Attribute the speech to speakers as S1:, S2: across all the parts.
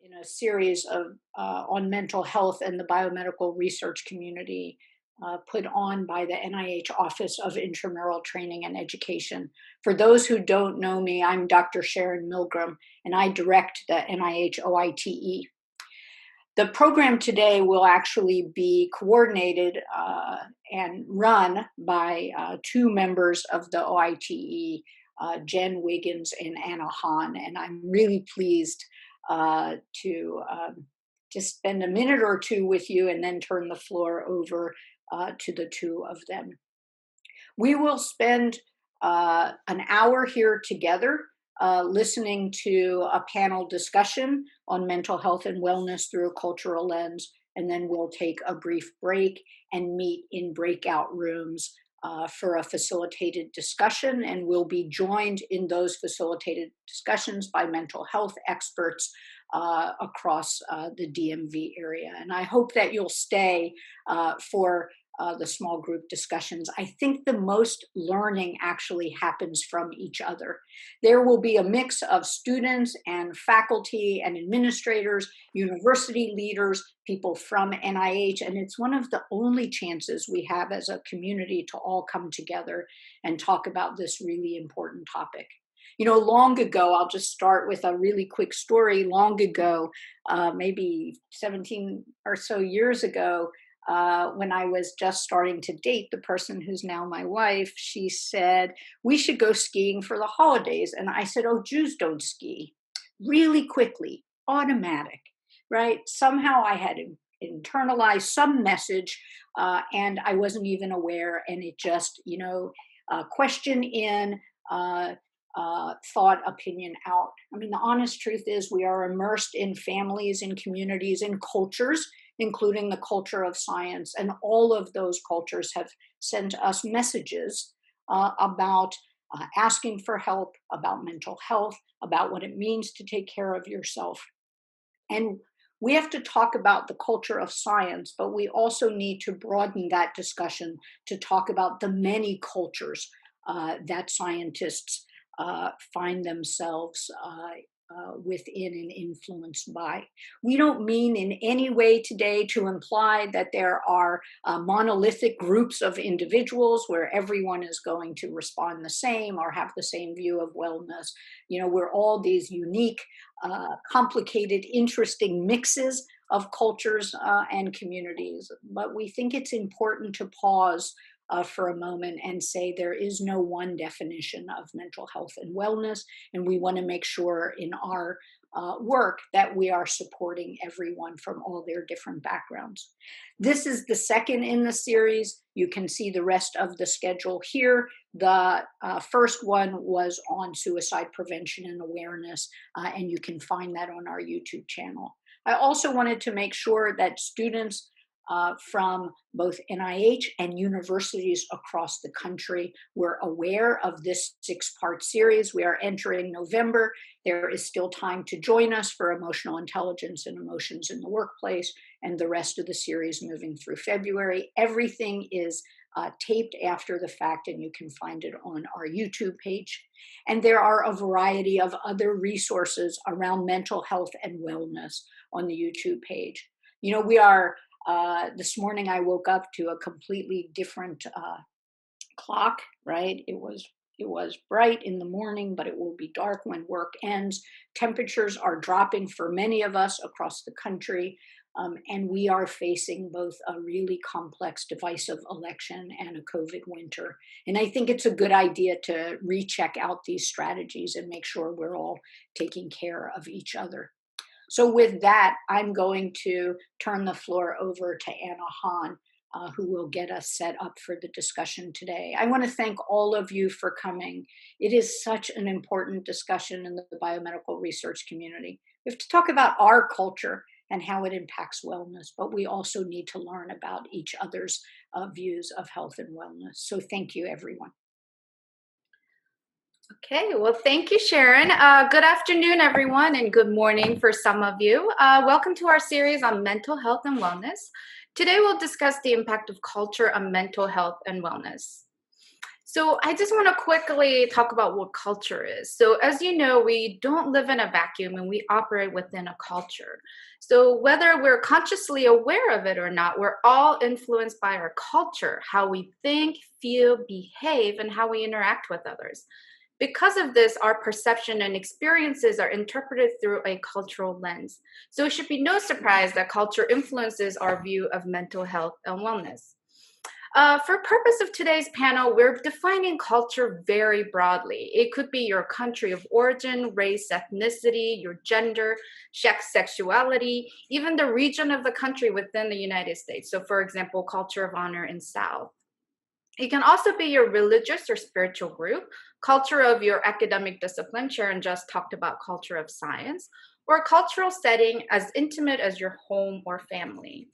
S1: in a series of on mental health and the biomedical research community put on by the NIH Office of Intramural Training and Education. For those who don't know me, I'm Dr. Sharon Milgram, and I direct the NIH OITE. The program today will actually be coordinated and run by two members of the OITE, Jen Wiggins and Anna Hahn, and I'm really pleased to just spend a minute or two with you and then turn the floor over to the two of them. We will spend an hour here together listening to a panel discussion on mental health and wellness through a cultural lens, and then we'll take a brief break and meet in breakout rooms for a facilitated discussion, and we'll be joined in those facilitated discussions by mental health experts across the DMV area. And I hope that you'll stay for the small group discussions. I think the most learning actually happens from each other. There will be a mix of students and faculty and administrators, university leaders, people from NIH, and it's one of the only chances we have as a community to all come together and talk about this really important topic. You know, long ago, I'll just start with a really quick story. Long ago, maybe 17 or so years ago, when I was just starting to date the person who's now my wife, she said, we should go skiing for the holidays. And I said, oh, Jews don't ski. Really quickly, automatic, right? Somehow I had internalized some message and I wasn't even aware. And it just, question in, thought, opinion out. I mean, the honest truth is we are immersed in families, in communities, in cultures, including the culture of science. And all of those cultures have sent us messages about asking for help, about mental health, about what it means to take care of yourself. And we have to talk about the culture of science, but we also need to broaden that discussion to talk about the many cultures that scientists find themselves within and influenced by. We don't mean in any way today to imply that there are monolithic groups of individuals where everyone is going to respond the same or have the same view of wellness. You know, we're all these unique, complicated, interesting mixes of cultures and communities. But we think it's important to pause for a moment and say there is no one definition of mental health and wellness, and we want to make sure in our work that we are supporting everyone from all their different backgrounds. This is the second in the series. You can see the rest of the schedule here. The first one was on suicide prevention and awareness, and you can find that on our YouTube channel. I also wanted to make sure that students from both NIH and universities across the country were aware of this 6-part series. We are entering November. There is still time to join us for emotional intelligence and emotions in the workplace, and the rest of the series moving through February. Everything is taped after the fact, and you can find it on our YouTube page. And there are a variety of other resources around mental health and wellness on the YouTube page. You know, we are this morning I woke up to a completely different clock, right? It was bright in the morning, but it will be dark when work ends. Temperatures are dropping for many of us across the country, and we are facing both a really complex, divisive election and a COVID winter. And I think it's a good idea to recheck out these strategies and make sure we're all taking care of each other. So with that, I'm going to turn the floor over to Anna Hahn, who will get us set up for the discussion today. I want to thank all of you for coming. It is such an important discussion in the biomedical research community. We have to talk about our culture and how it impacts wellness, but we also need to learn about each other's views of health and wellness. So thank you, everyone.
S2: Okay, well, thank you, Sharon. Good afternoon, everyone, and good morning for some of you. Welcome to our series on mental health and wellness. Today, we'll discuss the impact of culture on mental health and wellness. So I just want to quickly talk about what culture is. So as you know, we don't live in a vacuum and we operate within a culture. So whether we're consciously aware of it or not, we're all influenced by our culture, how we think, feel, behave, and how we interact with others. Because of this, our perception and experiences are interpreted through a cultural lens. So it should be no surprise that culture influences our view of mental health and wellness. For purpose of today's panel, we're defining culture very broadly. It could be your country of origin, race, ethnicity, your gender, sex, sexuality, even the region of the country within the United States. So, for example, culture of honor in South. It can also be your religious or spiritual group, culture of your academic discipline. Sharon just talked about culture of science, or cultural setting as intimate as your home or family.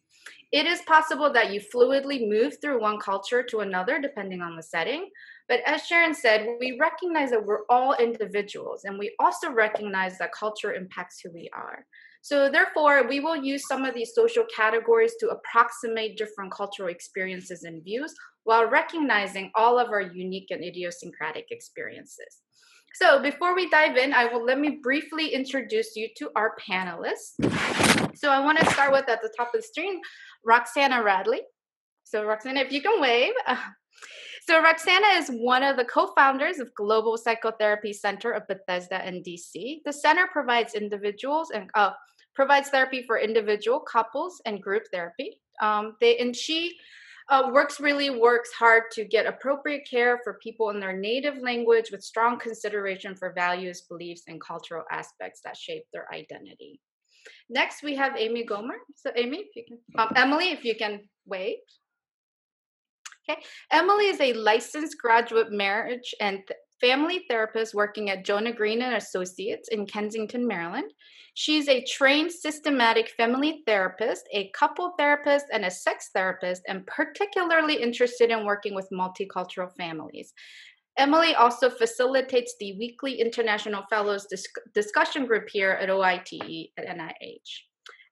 S2: It is possible that you fluidly move through one culture to another depending on the setting. But as Sharon said, we recognize that we're all individuals, and we also recognize that culture impacts who we are. So, therefore, we will use some of these social categories to approximate different cultural experiences and views while recognizing all of our unique and idiosyncratic experiences. So, before we dive in, let me briefly introduce you to our panelists. So, I want to start with at the top of the screen, Roxana Radley. So, Roxana, if you can wave. So, Roxana is one of the co founders of Global Psychotherapy Center of Bethesda in DC. The center provides provides therapy for individual, couples, and group therapy. She works hard to get appropriate care for people in their native language with strong consideration for values, beliefs, and cultural aspects that shape their identity. Next, we have Amy Gomer. So, Amy, if you can, Emily, if you can wait. Okay. Emily is a licensed graduate marriage and family therapist working at Jonah Green and Associates in Kensington, Maryland. She's a trained systematic family therapist, a couple therapist, and a sex therapist, and particularly interested in working with multicultural families. Emily also facilitates the weekly International Fellows discussion group here at OITE at NIH.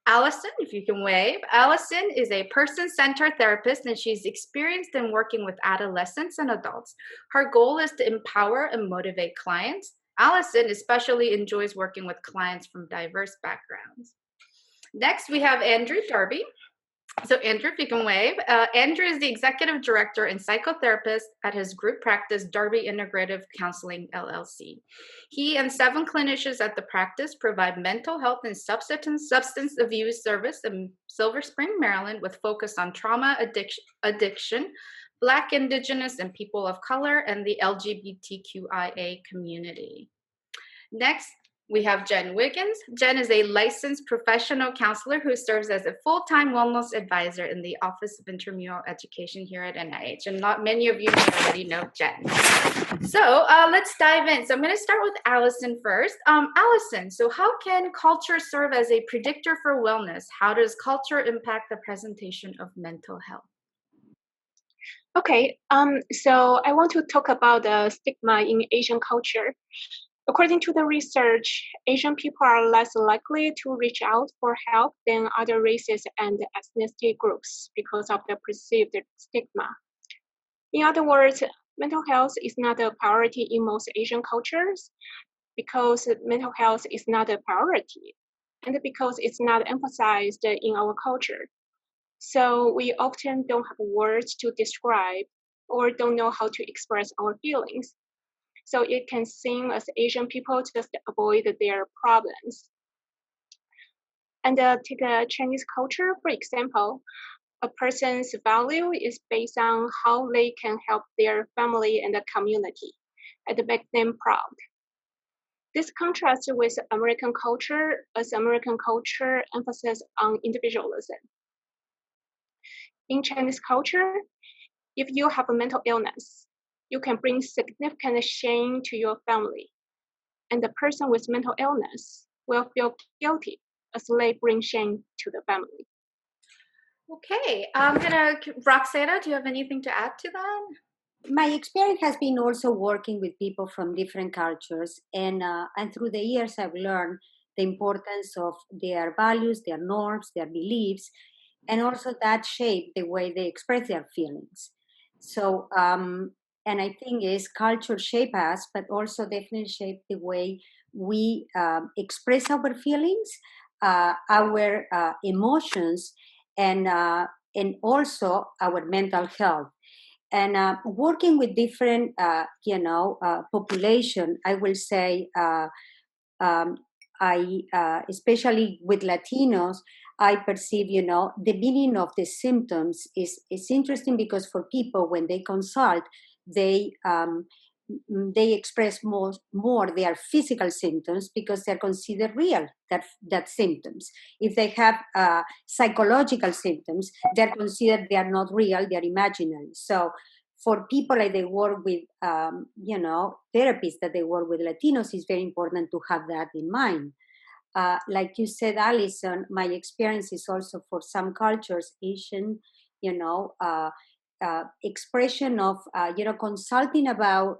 S2: Allison, if you can wave. Allison is a person-centered therapist, and she's experienced in working with adolescents and adults. Her goal is to empower and motivate clients. Allison especially enjoys working with clients from diverse backgrounds. Next, we have Andrew Darby. So Andrew, if you can wave. Andrew is the executive director and psychotherapist at his group practice, Darby Integrative Counseling, LLC. He and 7 clinicians at the practice provide mental health and substance abuse service in Silver Spring, Maryland, with focus on trauma, addiction, Black, Indigenous, and people of color, and the LGBTQIA community. Next, we have Jen Wiggins. Jen is a licensed professional counselor who serves as a full-time wellness advisor in the Office of Intramural Education here at NIH. And not many of you already know Jen. So let's dive in. So I'm going to start with Allison first. Allison, so how can culture serve as a predictor for wellness? How does culture impact the presentation of mental health?
S3: Okay, so I want to talk about the stigma in Asian culture. According to the research, Asian people are less likely to reach out for help than other races and ethnicity groups because of the perceived stigma. In other words, mental health is not a priority in most Asian cultures because mental health is not a priority and because it's not emphasized in our culture. So we often don't have words to describe or don't know how to express our feelings. So it can seem as Asian people just avoid their problems. And take a Chinese culture, for example, a person's value is based on how they can help their family and the community and make them proud. This contrasts with American culture, as American culture emphasizes on individualism. In Chinese culture, if you have a mental illness, you can bring significant shame to your family, and the person with mental illness will feel guilty as they bring shame to the family.
S2: Okay, Roxana, do you have anything to add to that?
S4: My experience has been also working with people from different cultures, and through the years I've learned the importance of their values, their norms, their beliefs, and also that shape the way they express their feelings. So And I think is culture shape us, but also definitely shape the way we express our feelings, our emotions, and also our mental health. And working with different, population, I will say, um, especially with Latinos, I perceive, the meaning of the symptoms is interesting because for people, when they consult, they they express more their physical symptoms because they're considered real, that symptoms. If they have psychological symptoms, they're considered they are not real, they're imaginary. So for people like they work with, therapists that they work with Latinos, it's very important to have that in mind. Like you said, Alison, my experience is also for some cultures, Asian, expression of, consulting about,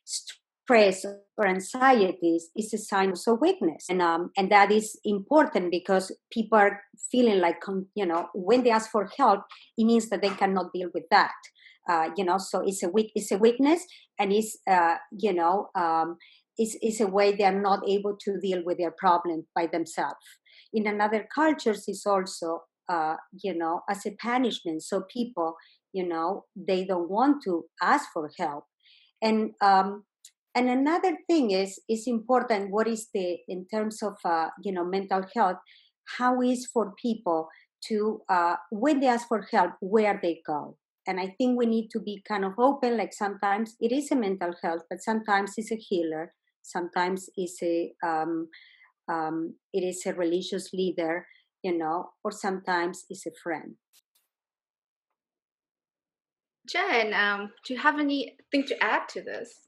S4: stress or anxieties is a sign of weakness. And that is important because people are feeling like, when they ask for help, it means that they cannot deal with that. So it's a weakness, and it's a way they are not able to deal with their problem by themselves. In another cultures, it's also, as a punishment. So people, they don't want to ask for help. And another thing is important. What is in terms of, mental health, how is for people to, when they ask for help, where they go. And I think we need to be kind of open. Like sometimes it is a mental health, but sometimes it's a healer. Sometimes it is a religious leader, or sometimes it's a friend.
S2: Jen, do you have anything to add to this?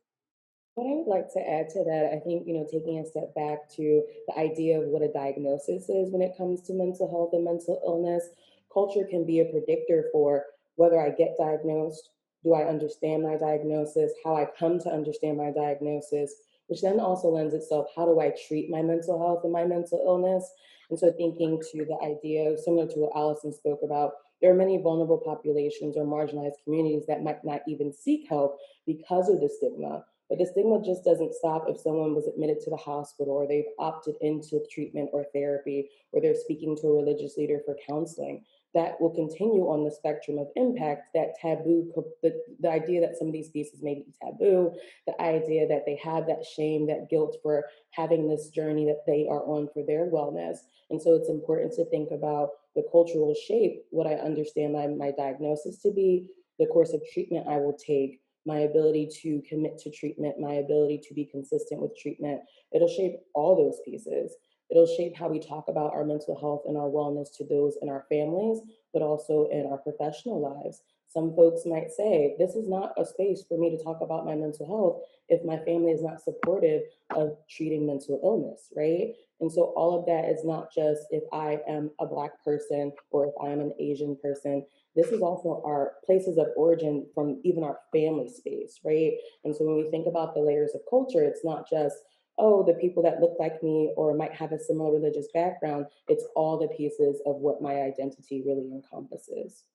S5: What I would like to add to that, I think, taking a step back to the idea of what a diagnosis is when it comes to mental health and mental illness, culture can be a predictor for whether I get diagnosed, do I understand my diagnosis, how I come to understand my diagnosis, which then also lends itself, how do I treat my mental health and my mental illness? And so thinking to the idea, similar to what Allison spoke about, there are many vulnerable populations or marginalized communities that might not even seek help because of the stigma. But the stigma just doesn't stop if someone was admitted to the hospital or they've opted into treatment or therapy or they're speaking to a religious leader for counseling. That will continue on the spectrum of impact, that taboo, the idea that some of these pieces may be taboo, the idea that they have that shame, that guilt for having this journey that they are on for their wellness. And so it's important to think about the cultural shape, what I understand my diagnosis to be, the course of treatment I will take, my ability to commit to treatment, my ability to be consistent with treatment. It'll shape all those pieces. It'll shape how we talk about our mental health and our wellness to those in our families, but also in our professional lives. Some folks might say, this is not a space for me to talk about my mental health if my family is not supportive of treating mental illness, right? And so all of that is not just if I am a Black person or if I'm an Asian person. This is also our places of origin from even our family space, right? And so when we think about the layers of culture, it's not just, oh, the people that look like me or might have a similar religious background. It's all the pieces of what my identity really encompasses.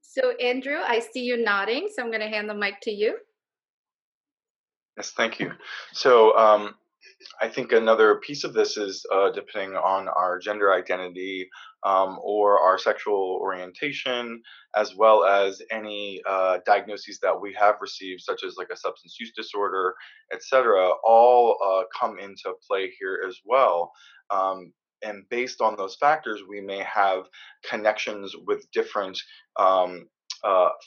S2: So, Andrew, I see you nodding, so I'm going to hand the mic to you.
S6: Yes, thank you. So I think another piece of this is depending on our gender identity or our sexual orientation, as well as any diagnoses that we have received, such as like a substance use disorder, etc., all come into play here as well. And based on those factors, we may have connections with different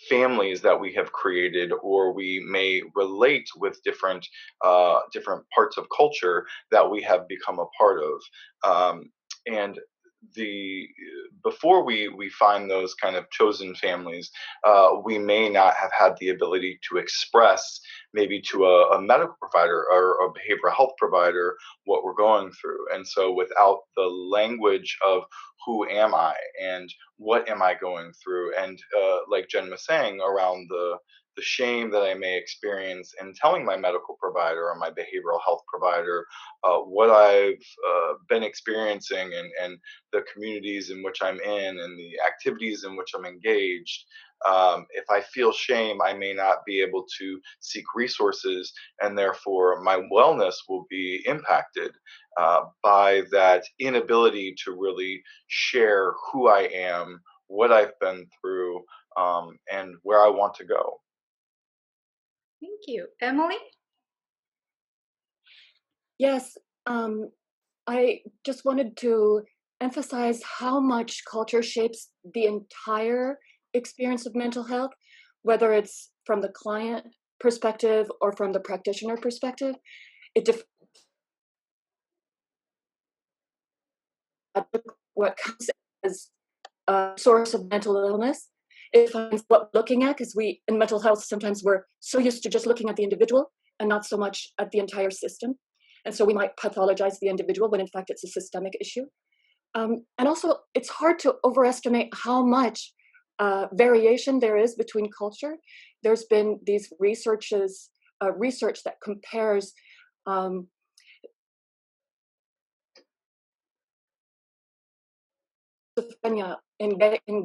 S6: families that we have created, or we may relate with different parts of culture that we have become a part of. And before we find those kind of chosen families, we may not have had the ability to express maybe to a medical provider or a behavioral health provider what we're going through. And so without the language of who am I and what am I going through, and like Jen was saying around the the shame that I may experience in telling my medical provider or my behavioral health provider what I've been experiencing and the communities in which I'm in and the activities in which I'm engaged. If I feel shame, I may not be able to seek resources, and therefore my wellness will be impacted by that inability to really share who I am, what I've been through, and where I want to go.
S2: Thank you. Emily?
S7: Yes, I just wanted to emphasize how much culture shapes the entire experience of mental health, whether it's from the client perspective or from the practitioner perspective. What comes as a source of mental illness. It defines what we're looking at, because we, in mental health, sometimes we're so used to just looking at the individual and not so much at the entire system. And so we might pathologize the individual when in fact it's a systemic issue. And also, it's hard to overestimate how much variation there is between culture. There's been these research that compares schizophrenia in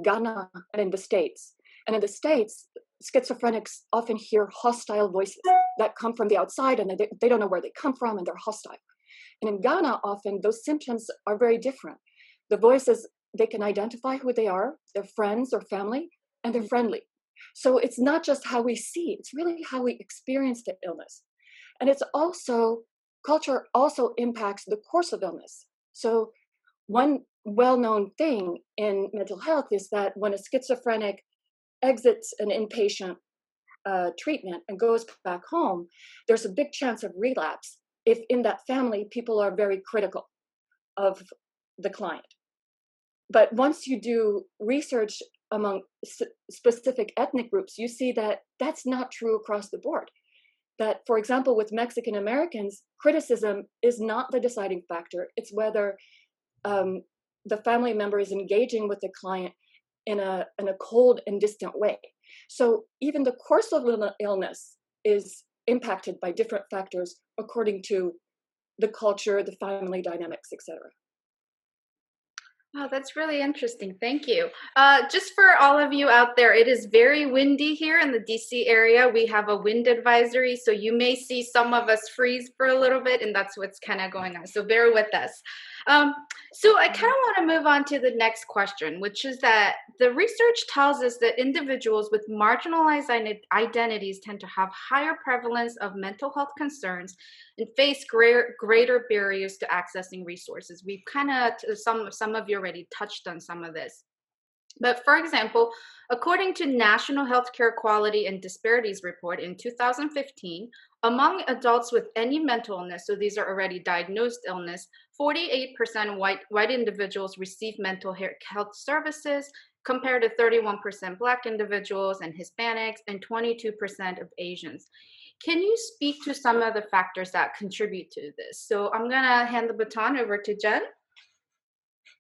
S7: Ghana and in the States. And in the States, schizophrenics often hear hostile voices that come from the outside, and they don't know where they come from, and they're hostile. And in Ghana, often those symptoms are very different. The voices, they can identify who they are, their friends or family, and they're friendly. So it's not just how we see, it's really how we experience the illness. And it's also, culture also impacts the course of illness. So one well-known thing in mental health is that when a schizophrenic exits an inpatient treatment and goes back home, there's a big chance of relapse if in that family people are very critical of the client. But once you do research among specific ethnic groups, you see that that's not true across the board. That, for example, with Mexican Americans, criticism is not the deciding factor. It's whether the family member is engaging with the client in a cold and distant way. So even the course of illness is impacted by different factors according to the culture, the family dynamics, etc.
S2: Oh, that's really interesting. Thank you. Just for all of you out there, it is very windy here in the DC area. We have a wind advisory, so you may see some of us freeze for a little bit, and that's what's kind of going on. So bear with us. So I kind of want to move on to the next question, which is that the research tells us that individuals with marginalized identities tend to have higher prevalence of mental health concerns and face greater barriers to accessing resources. We've kind of, some of you already touched on some of this. But for example, according to National Healthcare Quality and Disparities Report in 2015, among adults with any mental illness, so these are already diagnosed illness, 48% white individuals receive mental health services, compared to 31% Black individuals and Hispanics, and 22% of Asians. Can you speak to some of the factors that contribute to this? So I'm going to hand the baton over to Jen.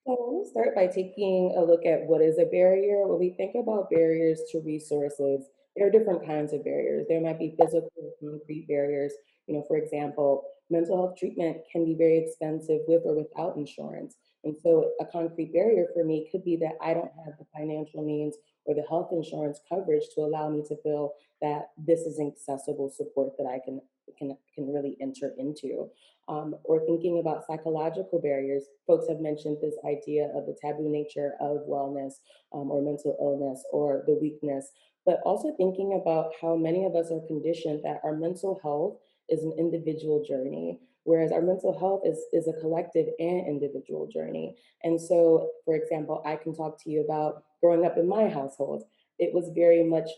S5: So I want to start by taking a look at what is a barrier. When we think about barriers to resources, there are different kinds of barriers. There might be physical or concrete barriers. For example, mental health treatment can be very expensive with or without insurance. And so a concrete barrier for me could be that I don't have the financial means or the health insurance coverage to allow me to feel that this is accessible support that I can really enter into. Or thinking about psychological barriers, folks have mentioned this idea of the taboo nature of wellness or mental illness or the weakness, but also thinking about how many of us are conditioned that our mental health is an individual journey, whereas our mental health is a collective and individual journey. And so, for example, I can talk to you about growing up in my household. It was very much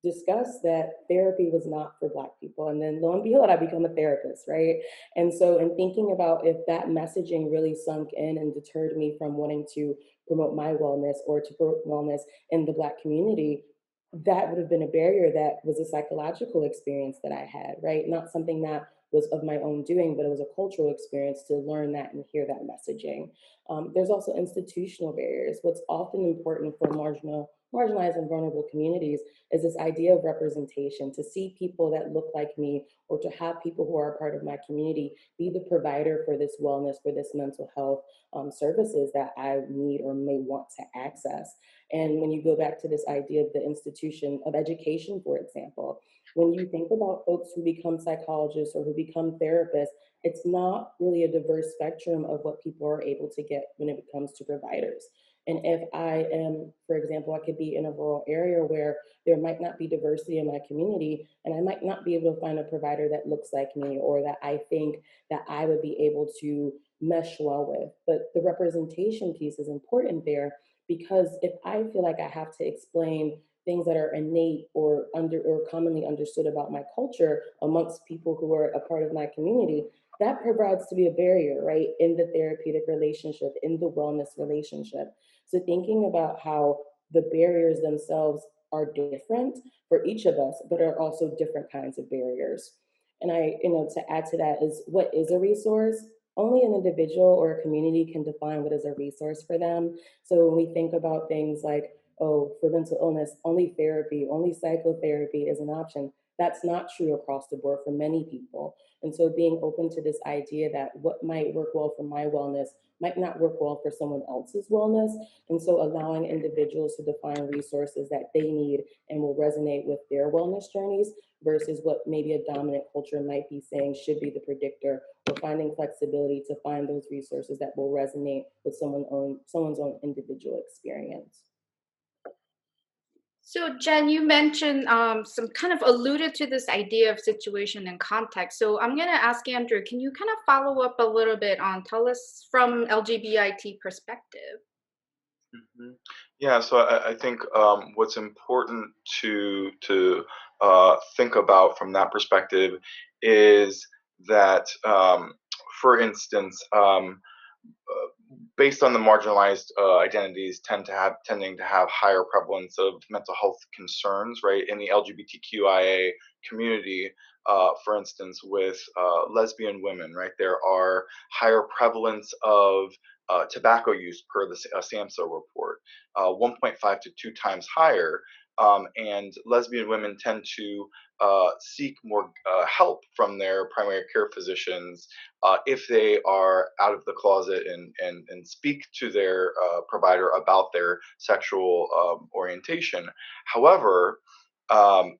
S5: discussed that therapy was not for Black people. And then lo and behold, I become a therapist, right? And so in thinking about if that messaging really sunk in and deterred me from wanting to promote my wellness or to promote wellness in the Black community, that would have been a barrier that was a psychological experience that I had, right? Not something that was of my own doing, but it was a cultural experience to learn that and hear that messaging. There's also institutional barriers. What's often important for marginal marginalized and vulnerable communities is this idea of representation, to see people that look like me, or to have people who are a part of my community be the provider for this wellness, for this mental health services that I need or may want to access. And when you go back to this idea of the institution of education, for example, when you think about folks who become psychologists or who become therapists, it's not really a diverse spectrum of what people are able to get when it comes to providers. And if I am, for example, I could be in a rural area where there might not be diversity in my community, and I might not be able to find a provider that looks like me or that I think that I would be able to mesh well with. But the representation piece is important there, because if I feel like I have to explain things that are innate or commonly understood about my culture amongst people who are a part of my community, that provides to be a barrier, right, in the therapeutic relationship, in the wellness relationship. So thinking about how the barriers themselves are different for each of us, but are also different kinds of barriers. And to add to that is, what is a resource? Only an individual or a community can define what is a resource for them. So when we think about things like, oh, for mental illness, only therapy, only psychotherapy is an option, that's not true across the board for many people. And so being open to this idea that what might work well for my wellness might not work well for someone else's wellness. And so allowing individuals to define resources that they need and will resonate with their wellness journeys versus what maybe a dominant culture might be saying should be the predictor, or finding flexibility to find those resources that will resonate with someone's own individual experience.
S2: So, Jen, you mentioned some kind of alluded to this idea of situation and context. So, I'm going to ask Andrew, can you kind of follow up a little bit on, tell us from LGBT perspective?
S6: Yeah, so I think what's important to think about from that perspective is that, for instance, based on the marginalized identities tending to have higher prevalence of mental health concerns, right? In the LGBTQIA community, for instance, with lesbian women, right? There are higher prevalence of tobacco use per the SAMHSA report, 1.5 to 2 times higher. And lesbian women tend to seek more help from their primary care physicians if they are out of the closet and speak to their provider about their sexual orientation. However, um,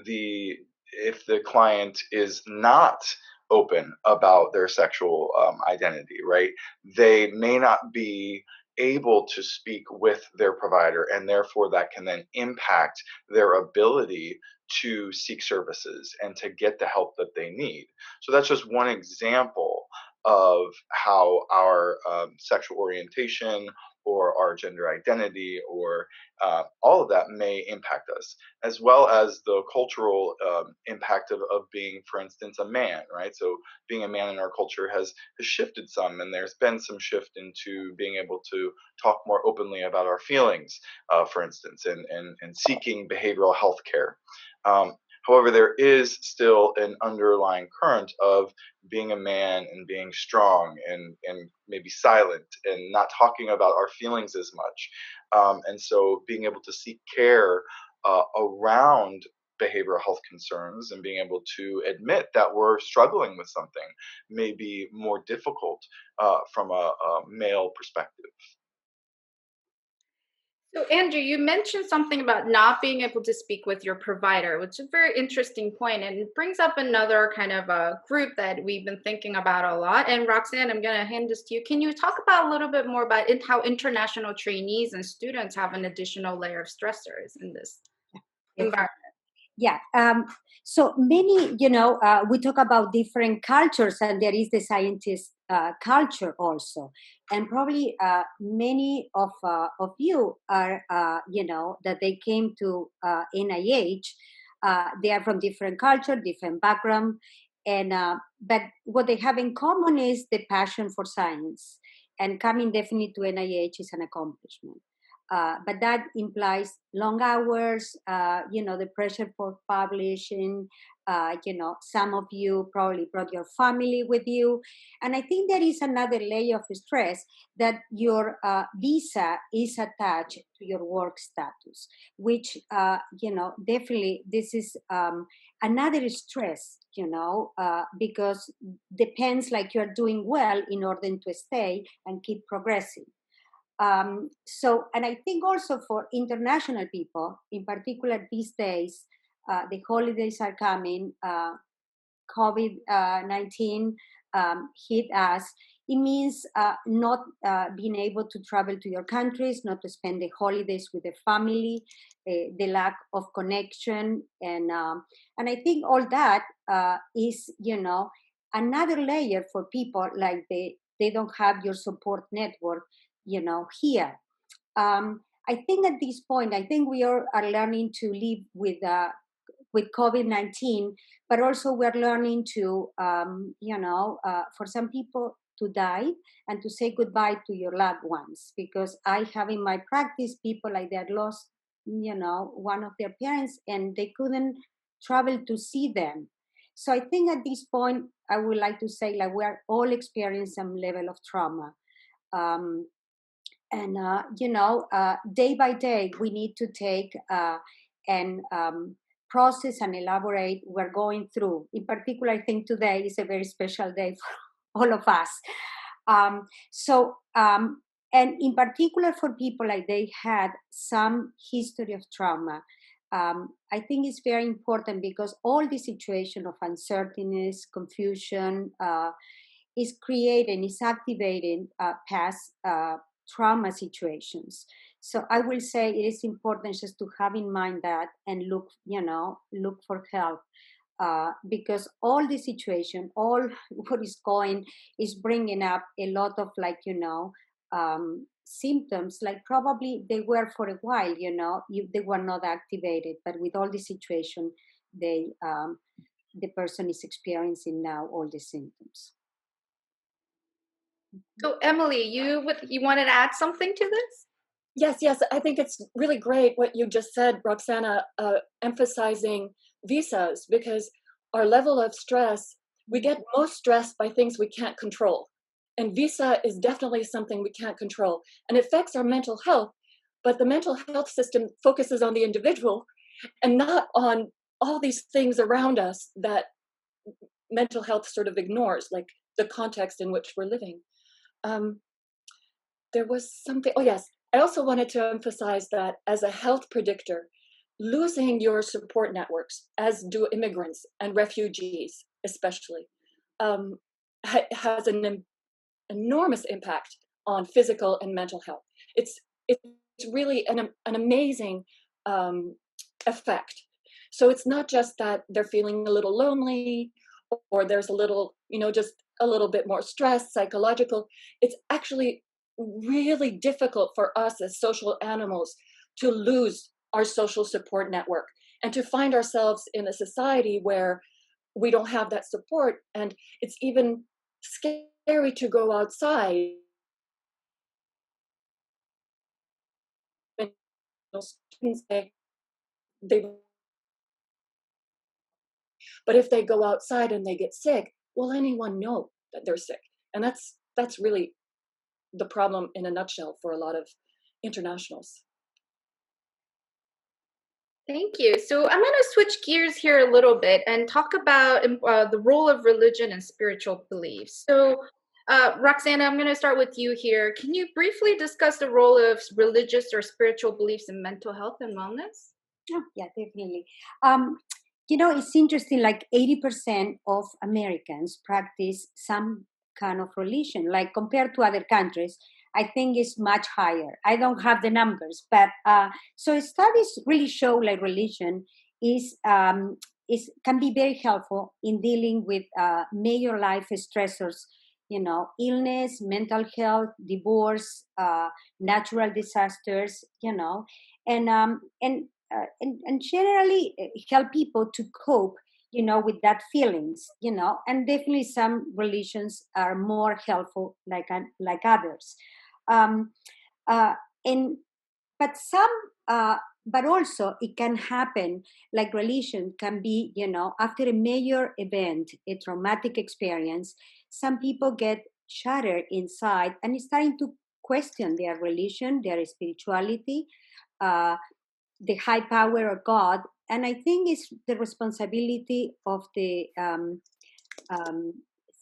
S6: if the client is not open about their sexual identity, right, they may not be able to speak with their provider, and therefore that can then impact their ability to seek services and to get the help that they need. So that's just one example of how our sexual orientation or our gender identity or all of that may impact us, as well as the cultural impact of being, for instance, a man, right? So being a man in our culture has shifted some, and there's been some shift into being able to talk more openly about our feelings, for instance, and seeking behavioral health care. Um, However, there is still an underlying current of being a man and being strong and maybe silent and not talking about our feelings as much. And so being able to seek care around behavioral health concerns and being able to admit that we're struggling with something may be more difficult from a male perspective.
S2: So, Andrew, you mentioned something about not being able to speak with your provider, which is a very interesting point, and it brings up another kind of a group that we've been thinking about a lot. And Roxanne, I'm going to hand this to you. Can you talk about a little bit more about how international trainees and students have an additional layer of stressors in this environment?
S4: Yeah. So many, we talk about different cultures, and there is the scientist culture also. And probably many of you are, that they came to NIH. They are from different culture, different background, and but what they have in common is the passion for science. And coming definitely to NIH is an accomplishment. But that implies long hours, the pressure for publishing, Some of you probably brought your family with you. And I think there is another layer of stress that your visa is attached to your work status, which, definitely this is another stress, because depends like you're doing well in order to stay and keep progressing. And I think also for international people, in particular these days, the holidays are coming, COVID-19 hit us. It means not being able to travel to your countries, not to spend the holidays with the family, the lack of connection. And I think all that is, another layer for people like they don't have your support network, here. I think at this point, I think we are learning to live with COVID-19, but also we're learning to, for some people to die and to say goodbye to your loved ones. Because I have in my practice people like that lost, one of their parents and they couldn't travel to see them. So I think at this point, I would like to say like we're all experiencing some level of trauma. Day by day, we need to take and process and elaborate we're going through. In particular, I think today is a very special day for all of us. And in particular for people like they had some history of trauma, I think it's very important because all the situation of uncertainty, confusion is creating, is activating past trauma situations. So I will say it is important just to have in mind that and look for help because all the situation, all what is going is bringing up a lot of symptoms, like probably they were for a while, they were not activated, but with all the situation, the person is experiencing now all the symptoms.
S2: So Emily, you wanted to add something to this?
S7: Yes. I think it's really great what you just said, Roxana, emphasizing visas, because our level of stress, we get most stressed by things we can't control. And visa is definitely something we can't control. And it affects our mental health, but the mental health system focuses on the individual and not on all these things around us that mental health sort of ignores, like the context in which we're living. There was something, oh yes, I also wanted to emphasize that as a health predictor, losing your support networks, as do immigrants and refugees especially, has an enormous impact on physical and mental health. It's really an amazing effect. So it's not just that they're feeling a little lonely or there's a little, just a little bit more stress, psychological. It's actually really difficult for us as social animals to lose our social support network and to find ourselves in a society where we don't have that support. And it's even scary to go outside. Students say but if they go outside and they get sick, will anyone know that they're sick? And that's really the problem in a nutshell for a lot of internationals.
S2: Thank you. So I'm going to switch gears here a little bit and talk about the role of religion and spiritual beliefs. So, Roxana, I'm going to start with you here. Can you briefly discuss the role of religious or spiritual beliefs in mental health and wellness?
S4: Oh, yeah, definitely. It's interesting, like 80% of Americans practice some kind of religion, like compared to other countries. I think it's much higher. I don't have the numbers, but so studies really show like religion can be very helpful in dealing with major life stressors, illness, mental health, divorce, natural disasters, and generally help people to cope with that feelings, and definitely some religions are more helpful like others, and but some but also it can happen, like religion can be, after a major event, a traumatic experience, some people get shattered inside and starting to question their religion, their spirituality, uh, the high power of God. And I think it's the responsibility of the um,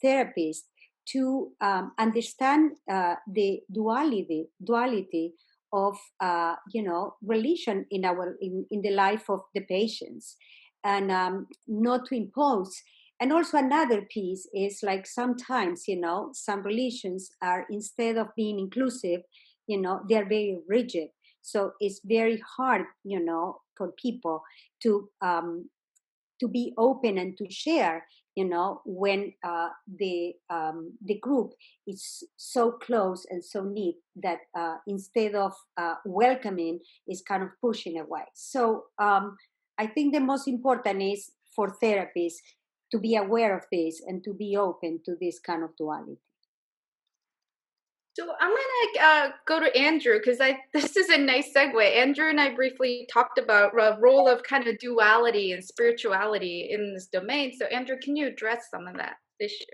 S4: therapist to understand the duality of religion in the life of the patients, and not to impose. And also another piece is like sometimes some religions are, instead of being inclusive, they are very rigid. So it's very hard for people to be open and to share, when the group is so close and so neat that instead of welcoming, is kind of pushing away. So I think the most important is for therapists to be aware of this and to be open to this kind of duality.
S2: So I'm gonna go to Andrew, because this is a nice segue. Andrew and I briefly talked about the role of kind of duality and spirituality in this domain. So Andrew, can you address some of that issue?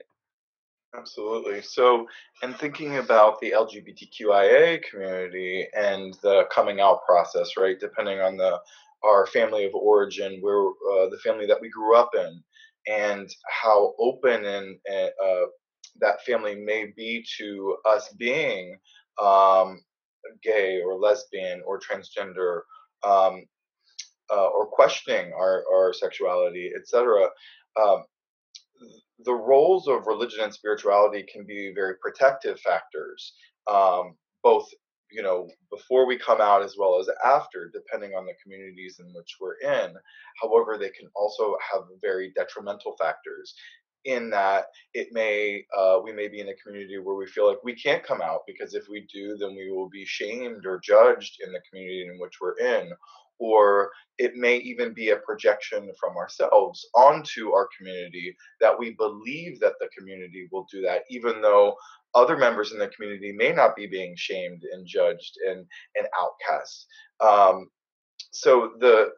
S6: Absolutely. So, in thinking about the LGBTQIA community and the coming out process, right, depending on our family of origin, where the family that we grew up in, and how open and that family may be to us being um, gay or lesbian or transgender, um, or questioning our sexuality, etc. Um, the roles of religion and spirituality can be very protective factors, both before we come out as well as after, depending on the communities in which we're in. However, they can also have very detrimental factors in that we may be in a community where we feel like we can't come out, because if we do, then we will be shamed or judged in the community in which we're in. Or it may even be a projection from ourselves onto our community, that we believe that the community will do that, even though other members in the community may not be being shamed and judged and outcast. So the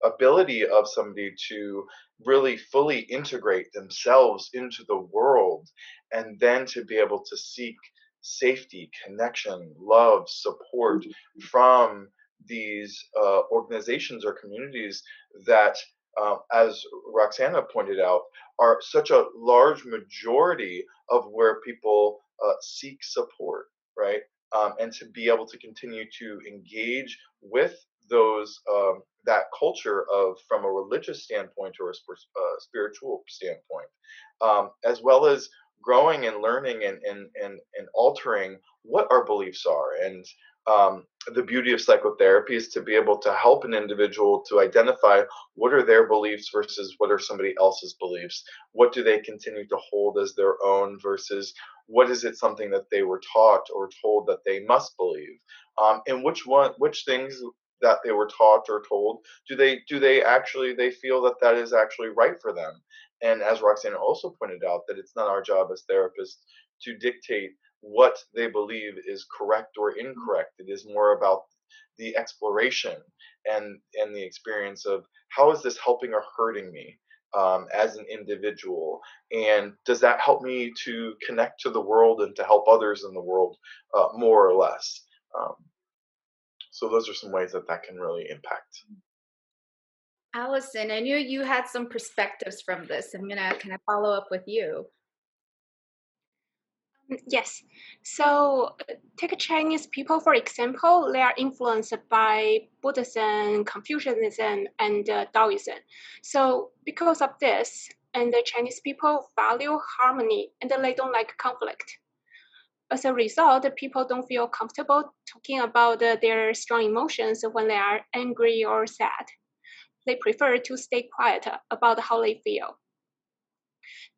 S6: ability of somebody to really fully integrate themselves into the world, and then to be able to seek safety, connection, love, support from these organizations or communities that, as Roxana pointed out, are such a large majority of where people seek support, right? And to be able to continue to engage with those that culture of, from a religious standpoint or a spiritual standpoint, as well as growing and learning and altering what our beliefs are. And the beauty of psychotherapy is to be able to help an individual to identify what are their beliefs versus what are somebody else's beliefs. What do they continue to hold as their own versus what is it something that they were taught or told that they must believe, and which things that they were taught or told do they actually they feel that that is actually right for them. And as Roxana also pointed out, that it's not our job as therapists to dictate what they believe is correct or incorrect. It is more about the exploration and the experience of, how is this helping or hurting me as an individual, and does that help me to connect to the world and to help others in the world, more or less. So those are some ways that can really impact.
S2: Allison, I knew you had some perspectives from this. I'm gonna kind of follow up with you.
S3: Yes. So take Chinese people, for example, they are influenced by Buddhism, Confucianism, and Taoism. So because of this, and the Chinese people value harmony and they don't like conflict. As a result, people don't feel comfortable talking about their strong emotions when they are angry or sad. They prefer to stay quiet about how they feel.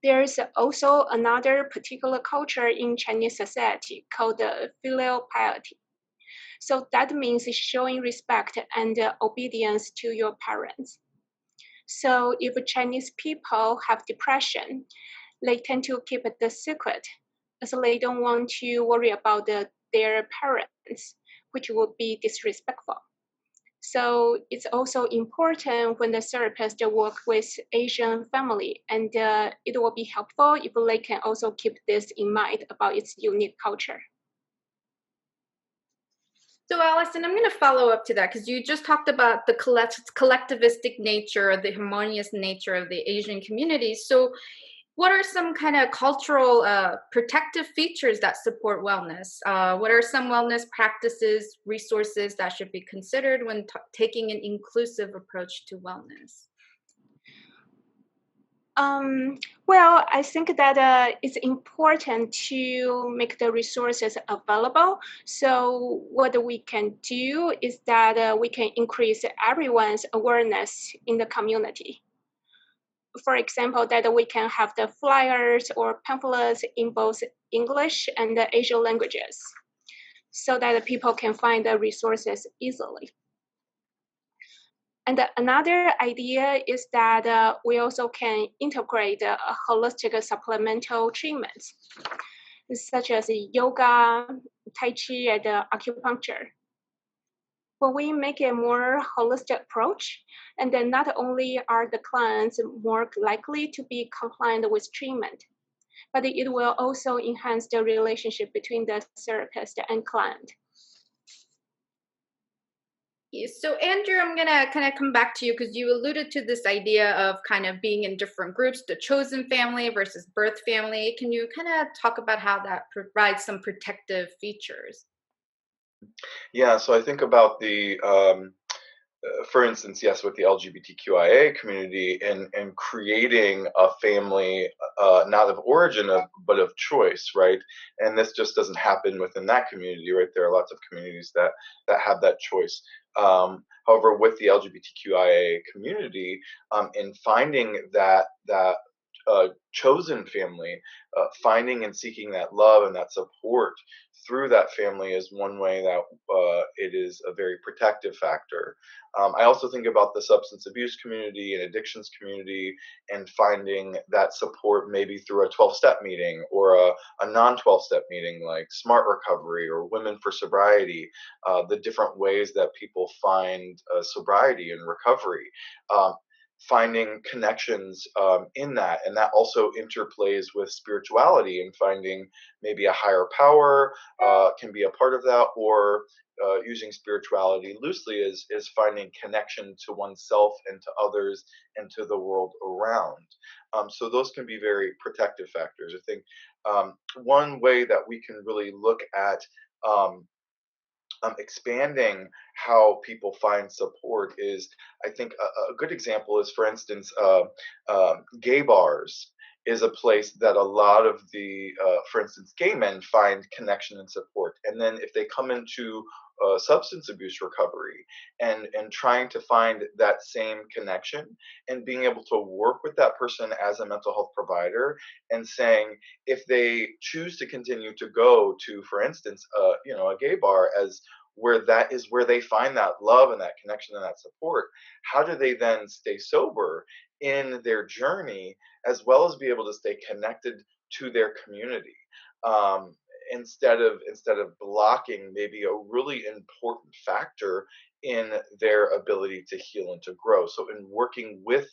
S3: There's also another particular culture in Chinese society called filial piety. So that means showing respect and obedience to your parents. So if Chinese people have depression, they tend to keep it the secret, as they don't want to worry about their parents, which would be disrespectful. So it's also important when the therapist work with Asian family, and it will be helpful if they can also keep this in mind about its unique culture.
S2: So, Allison, I'm going to follow up to that because you just talked about the collectivistic nature, the harmonious nature of the Asian community. So, what are some kind of cultural protective features that support wellness? What are some wellness practices, resources that should be considered when taking an inclusive approach to wellness?
S3: Well, I think that it's important to make the resources available. So what we can do is that we can increase everyone's awareness in the community. For example, that we can have the flyers or pamphlets in both English and the Asian languages so that people can find the resources easily. And another idea is that we also can integrate holistic supplemental treatments, such as yoga, Tai Chi, and acupuncture. When we make a more holistic approach, and then not only are the clients more likely to be compliant with treatment, but it will also enhance the relationship between the therapist and client.
S2: So, Andrew, I'm going to kind of come back to you because you alluded to this idea of kind of being in different groups, the chosen family versus birth family. Can you kind of talk about how that provides some protective features?
S6: Yeah, so I think about for instance, yes, with the LGBTQIA community and creating a family not of origin but of choice, right? And this just doesn't happen within that community, right? There are lots of communities that have that choice. However, with the LGBTQIA community, in finding that chosen family, finding and seeking that love and that support through that family is one way that it is a very protective factor. I also think about the substance abuse community and addictions community and finding that support maybe through a 12-step meeting or a non 12-step meeting like Smart Recovery or Women for Sobriety, the different ways that people find sobriety and recovery. Finding connections in that, and that also interplays with spirituality and finding maybe a higher power can be a part of that, or using spirituality loosely is finding connection to oneself and to others and to the world around. So those can be very protective factors. I think one way that we can really look at um, expanding how people find support is, I think, a good example is, for instance, gay bars is a place that a lot of for instance, gay men find connection and support. And then if they come into substance abuse recovery and trying to find that same connection and being able to work with that person as a mental health provider and saying, if they choose to continue to go to, for instance, a gay bar as where that is where they find that love and that connection and that support, how do they then stay sober in their journey as well as be able to stay connected to their community, um, instead of blocking maybe a really important factor in their ability to heal and to grow. So in working with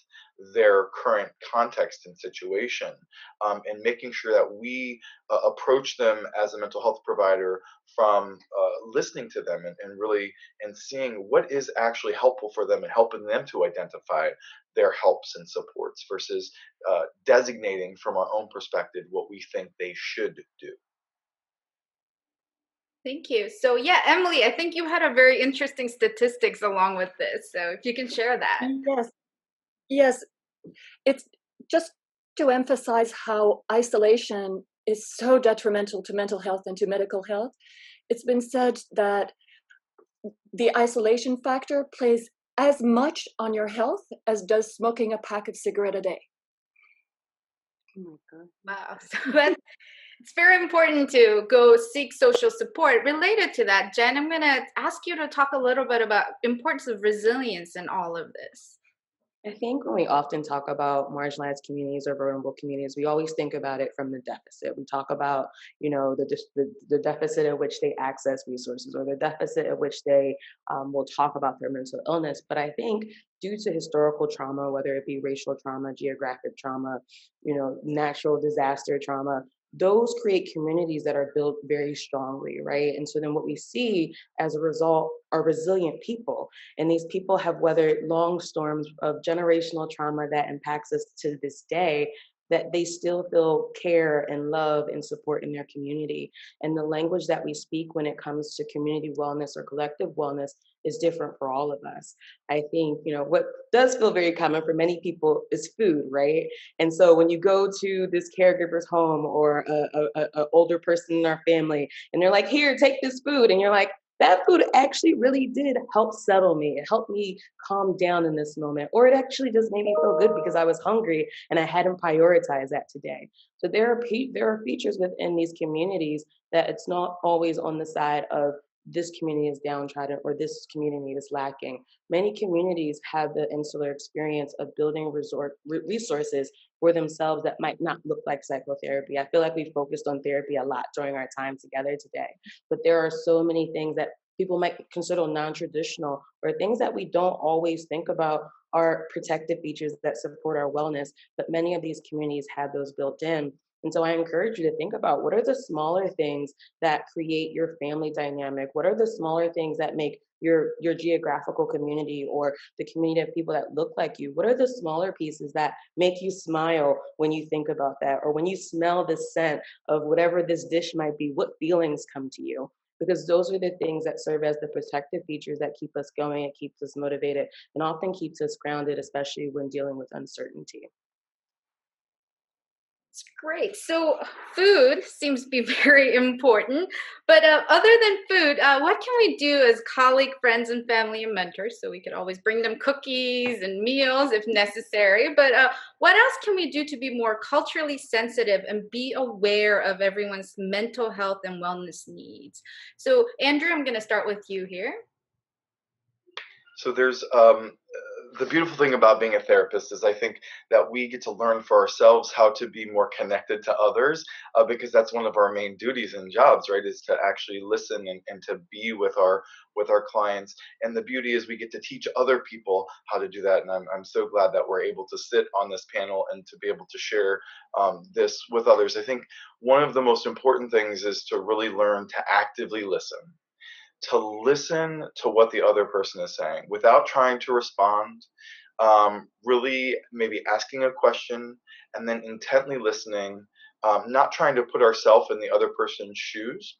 S6: their current context and situation, and making sure that we approach them as a mental health provider from listening to them and really and seeing what is actually helpful for them and helping them to identify their helps and supports versus designating from our own perspective what we think they should do.
S2: Thank you. So, yeah, Emily, I think you had a very interesting statistics along with this. So, if you can share that.
S7: Yes, yes. It's just to emphasize how isolation is so detrimental to mental health and to medical health. It's been said that the isolation factor plays as much on your health as does smoking a pack of cigarette a day.
S4: Oh my God.
S2: Wow. So it's very important to go seek social support. Related to that, Jen, I'm going to ask you to talk a little bit about importance of resilience in all of this.
S5: I think when we often talk about marginalized communities or vulnerable communities, we always think about it from the deficit. We talk about, the deficit at which they access resources, or the deficit at which they will talk about their mental illness. But I think due to historical trauma, whether it be racial trauma, geographic trauma, natural disaster trauma, those create communities that are built very strongly, right? And so then what we see as a result are resilient people, and these people have weathered long storms of generational trauma that impacts us to this day, that they still feel care and love and support in their community. And the language that we speak when it comes to community wellness or collective wellness is different for all of us. I think, what does feel very common for many people is food, right? And so when you go to this caregiver's home, or a older person in our family, and they're like, here, take this food. And you're like, that food actually really did help settle me. It helped me calm down in this moment. Or it actually just made me feel good because I was hungry and I hadn't prioritized that today. So there are features within these communities that it's not always on the side of this community is downtrodden or this community is lacking. Many communities have the insular experience of building resources for themselves that might not look like psychotherapy. I feel like we focused on therapy a lot during our time together today, but there are so many things that people might consider non-traditional, or things that we don't always think about are protective features that support our wellness, but many of these communities have those built in. And so I encourage you to think about, what are the smaller things that create your family dynamic? What are the smaller things that make your geographical community, or the community of people that look like you? What are the smaller pieces that make you smile when you think about that, or when you smell the scent of whatever this dish might be? What feelings come to you? Because those are the things that serve as the protective features that keep us going, it keeps us motivated, and often keeps us grounded, especially when dealing with uncertainty.
S2: It's great. So, food seems to be very important. But other than food, what can we do as colleague, friends, and family and mentors? So, we could always bring them cookies and meals if necessary. But what else can we do to be more culturally sensitive and be aware of everyone's mental health and wellness needs? So, Andrew, I'm going to start with you here.
S6: So there's the beautiful thing about being a therapist is I think that we get to learn for ourselves how to be more connected to others, because that's one of our main duties and jobs, right? Is to actually listen and to be with our clients. And the beauty is we get to teach other people how to do that. And I'm so glad that we're able to sit on this panel and to be able to share this with others. I think one of the most important things is to really learn to actively listen, to listen to what the other person is saying without trying to respond, really maybe asking a question and then intently listening, not trying to put ourselves in the other person's shoes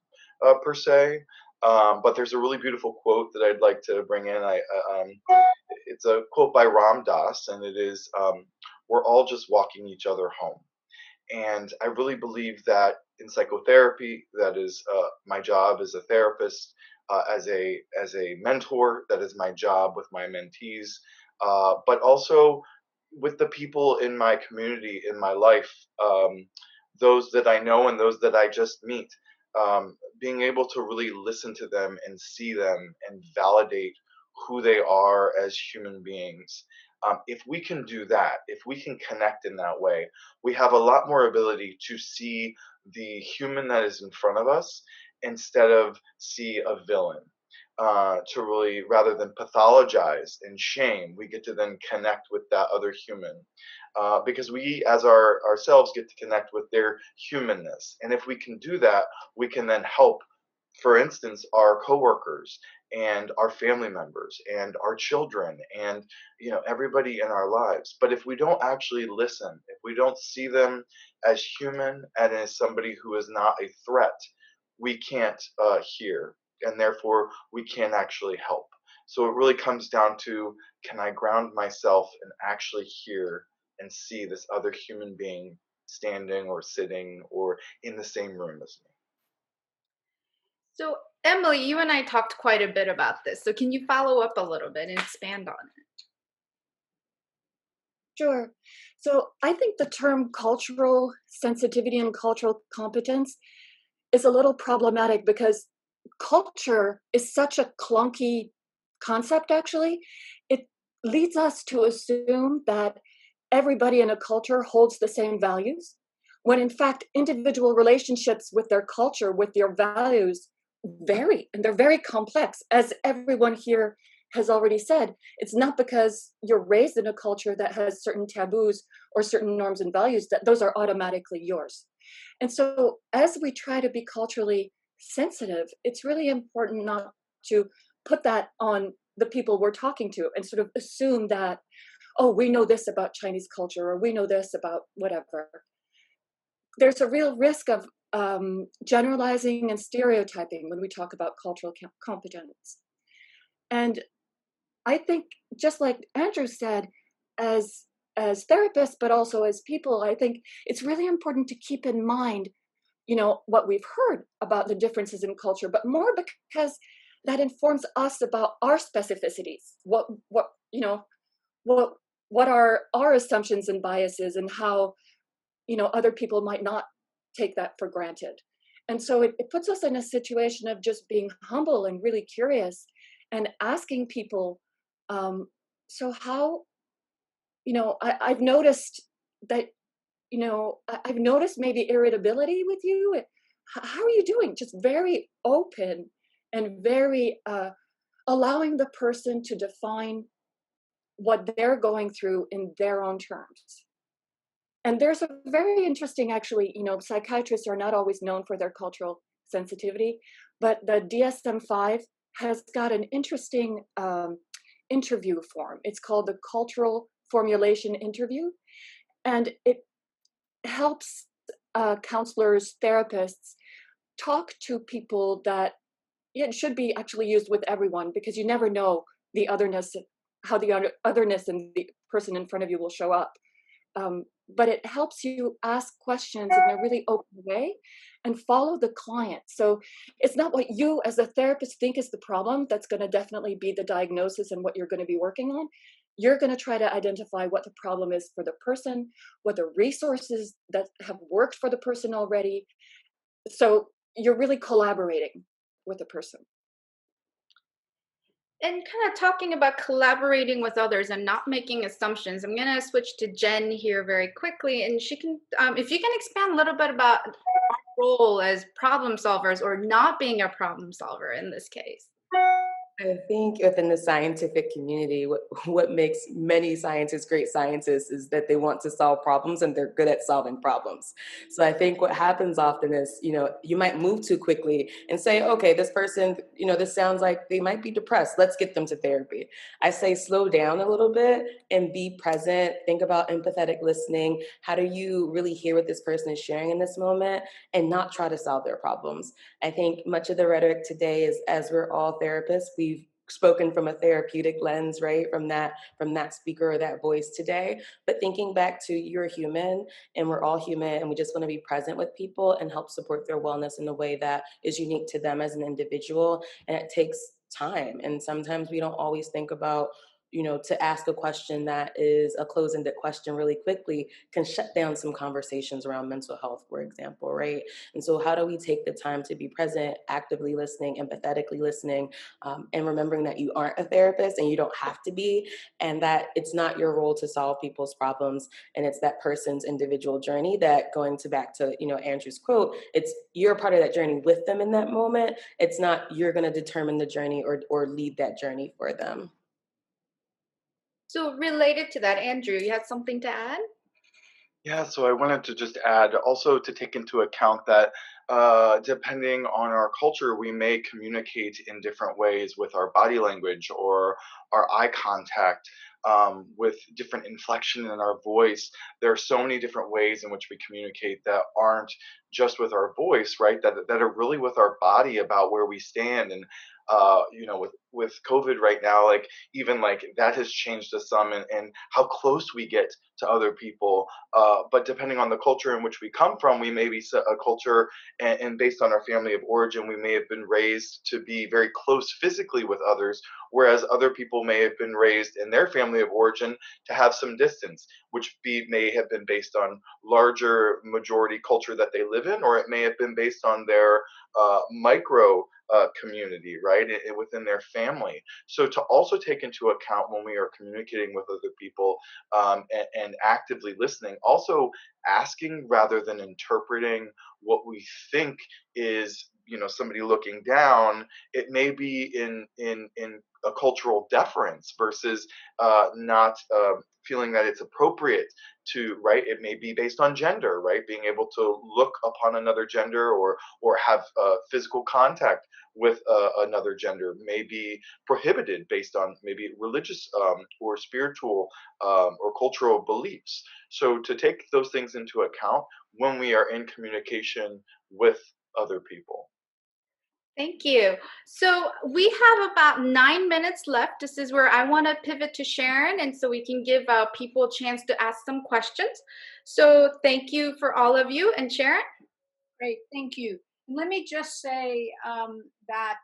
S6: per se. But there's a really beautiful quote that I'd like to bring in. It's a quote by Ram Dass, and it is, "We're all just walking each other home." And I really believe that in psychotherapy, that is my job as a therapist, as a mentor, that is my job with my mentees, but also with the people in my community, in my life, those that I know and those that I just meet, being able to really listen to them and see them and validate who they are as human beings. If we can do that, if we can connect in that way, we have a lot more ability to see the human that is in front of us instead of see a villain. To really, rather than pathologize and shame, we get to then connect with that other human, because we, as ourselves, get to connect with their humanness. And if we can do that, we can then help, for instance, our coworkers and our family members and our children and everybody in our lives. But if we don't actually listen, if we don't see them as human and as somebody who is not a threat, we can't hear, and therefore we can't actually help. So it really comes down to, can I ground myself and actually hear and see this other human being standing or sitting or in the same room as me?
S2: So, Emily, you and I talked quite a bit about this. So, can you follow up a little bit and expand on it?
S7: Sure. So I think the term cultural sensitivity and cultural competence is a little problematic because culture is such a clunky concept, actually. It leads us to assume that everybody in a culture holds the same values, when in fact, individual relationships with their culture, with their values, vary, and they're very complex. As everyone here has already said, it's not because you're raised in a culture that has certain taboos or certain norms and values that those are automatically yours. And so as we try to be culturally sensitive, it's really important not to put that on the people we're talking to and sort of assume that, oh, we know this about Chinese culture, or we know this about whatever. There's a real risk of generalizing and stereotyping when we talk about cultural competence. And I think, just like Andrew said, as therapists, but also as people, I think it's really important to keep in mind, what we've heard about the differences in culture, but more because that informs us about our specificities. What are our assumptions and biases, and how other people might not take that for granted. And so it puts us in a situation of just being humble and really curious and asking people, so how, I've noticed that, I've noticed maybe irritability with you. How are you doing? Just very open and very allowing the person to define what they're going through in their own terms. And there's a very interesting, actually, psychiatrists are not always known for their cultural sensitivity, but the DSM-5 has got an interesting interview form. It's called the Cultural Formulation Interview. And it helps counselors, therapists talk to people that it should be actually used with everyone, because you never know the otherness, how the otherness in the person in front of you will show up. But it helps you ask questions in a really open way and follow the client. So it's not what you as a therapist think is the problem that's going to definitely be the diagnosis and what you're going to be working on. You're going to try to identify what the problem is for the person, what the resources that have worked for the person already. So you're really collaborating with the person.
S2: And kind of talking about collaborating with others and not making assumptions, I'm going to switch to Jen here very quickly, and she can, if you can expand a little bit about our role as problem solvers, or not being a problem solver in this case.
S5: I think within the scientific community, what makes many scientists great scientists is that they want to solve problems and they're good at solving problems. So I think what happens often is, you might move too quickly and say, okay, this person, this sounds like they might be depressed. Let's get them to therapy. I say slow down a little bit and be present. Think about empathetic listening. How do you really hear what this person is sharing in this moment and not try to solve their problems? I think much of the rhetoric today is, as we're all therapists, we've spoken from a therapeutic lens, right? From that speaker or that voice today. But thinking back to, you're human and we're all human, and we just want to be present with people and help support their wellness in a way that is unique to them as an individual. And it takes time. And sometimes we don't always think about, to ask a question that is a close-ended question really quickly can shut down some conversations around mental health, for example, right? And so how do we take the time to be present, actively listening, empathetically listening, and remembering that you aren't a therapist and you don't have to be, and that it's not your role to solve people's problems, and it's that person's individual journey that, back to Andrew's quote, it's you're part of that journey with them in that moment. It's not you're going to determine the journey or lead that journey for them.
S2: So related to that, Andrew, you had something to add?
S6: Yeah, so I wanted to just add also to take into account that depending on our culture, we may communicate in different ways with our body language or our eye contact, with different inflection in our voice. There are so many different ways in which we communicate that aren't just with our voice, right? That are really with our body about where we stand. And with COVID right now, like even like that has changed us some, and how close we get to other people. But depending on the culture in which we come from, we may be a culture, and based on our family of origin, we may have been raised to be very close physically with others, whereas other people may have been raised in their family of origin to have some distance, which may have been based on larger majority culture that they live in, or it may have been based on their micro community, right, within their family. So to also take into account when we are communicating with other people, and actively listening, also asking rather than interpreting what we think is, somebody looking down. It may be in a cultural deference versus not feeling that it's appropriate to, right, it may be based on gender, right, being able to look upon another gender, or have physical contact with another gender may be prohibited based on maybe religious or spiritual or cultural beliefs. So to take those things into account when we are in communication with other people.
S2: Thank you. So we have about 9 minutes left. This is where I want to pivot to Sharon, and so we can give people a chance to ask some questions. So thank you for all of you. And Sharon?
S1: Great, thank you. And let me just say that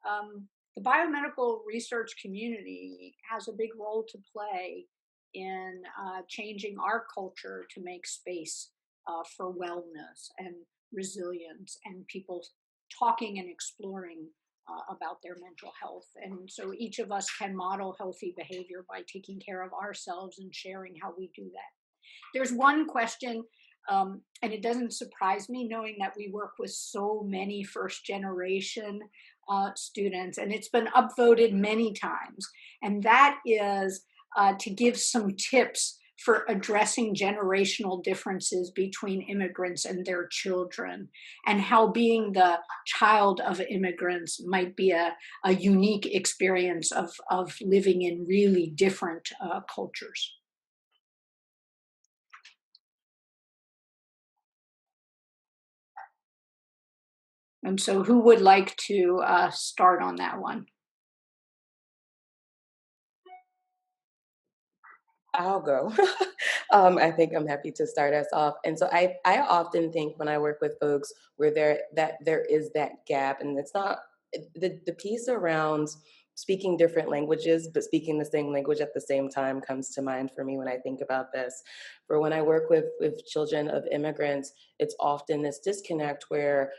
S1: the biomedical research community has a big role to play in changing our culture to make space for wellness and resilience and people talking and exploring about their mental health. And so each of us can model healthy behavior by taking care of ourselves and sharing how we do that. There's one question, and it doesn't surprise me knowing that we work with so many first generation students, and it's been upvoted many times. And that is to give some tips for addressing generational differences between immigrants and their children, and how being the child of immigrants might be a unique experience of living in really different cultures. And so who would like to start on that one?
S5: I'll go. I think I'm happy to start us off. And so I often think when I work with folks where there is that gap, and it's not the piece around speaking different languages, but speaking the same language at the same time comes to mind for me when I think about this. For when I work with children of immigrants, it's often this disconnect where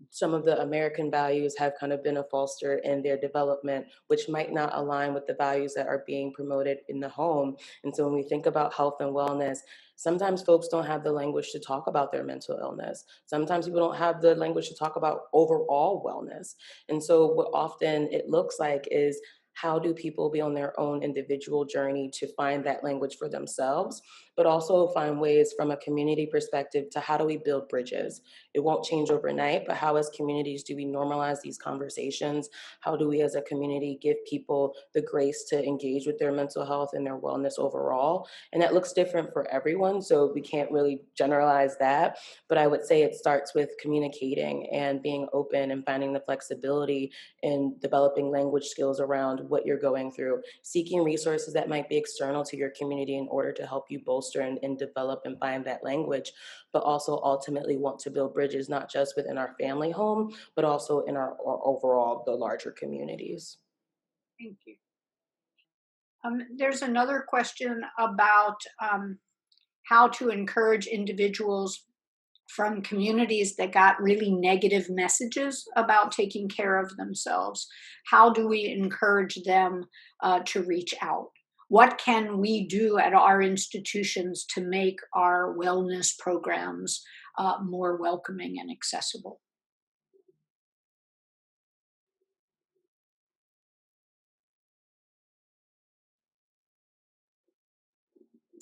S5: some of the American values have kind of been a foster in their development, which might not align with the values that are being promoted in the home. And so when we think about health and wellness, sometimes folks don't have the language to talk about their mental illness. Sometimes people don't have the language to talk about overall wellness. And so what often it looks like is, how do people be on their own individual journey to find that language for themselves, but also find ways from a community perspective to how do we build bridges? It won't change overnight, but how as communities do we normalize these conversations? How do we as a community give people the grace to engage with their mental health and their wellness overall? And that looks different for everyone, so we can't really generalize that. But I would say it starts with communicating and being open and finding the flexibility in developing language skills around what you're going through, seeking resources that might be external to your community in order to help you bolster and develop and find that language, but also ultimately want to build bridges, not just within our family home, but also in our overall, the larger communities.
S1: Thank you. There's another question about how to encourage individuals from communities that got really negative messages about taking care of themselves. How do we encourage them to reach out? What can we do at our institutions to make our wellness programs more welcoming and accessible?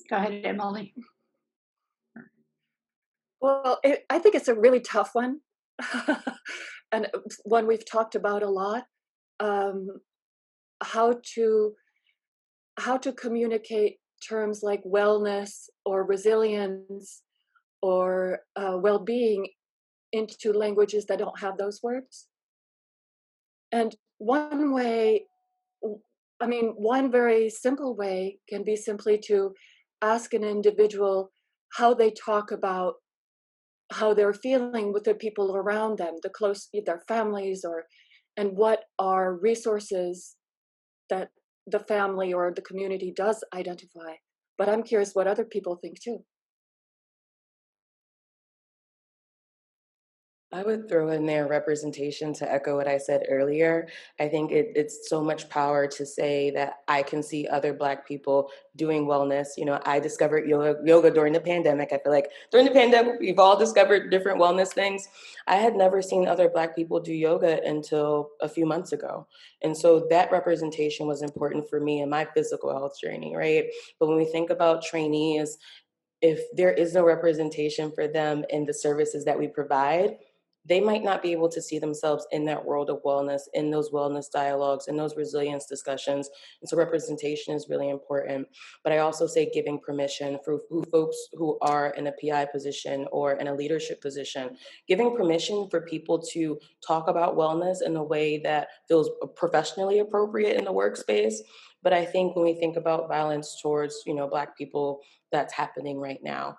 S1: Go ahead, Emily.
S7: Well, I think it's a really tough one, and one we've talked about a lot. How to communicate terms like wellness or resilience or well-being into languages that don't have those words. And one way, one very simple way can be simply to ask an individual how they talk about how they're feeling with the people around them, their families, and what are resources that the family or the community does identify. But I'm curious what other people think too.
S5: I would throw in there representation to echo what I said earlier. I think it's so much power to say that I can see other Black people doing wellness. You know, I discovered yoga during the pandemic. I feel like during the pandemic, we've all discovered different wellness things. I had never seen other Black people do yoga until a few months ago. And so that representation was important for me in my physical health journey, right? But when we think about trainees, if there is no representation for them in the services that we provide, they might not be able to see themselves in that world of wellness, in those wellness dialogues, in those resilience discussions. And so representation is really important. But I also say giving permission for folks who are in a PI position or in a leadership position, giving permission for people to talk about wellness in a way that feels professionally appropriate in the workspace. But I think when we think about violence towards, Black people, that's happening right now.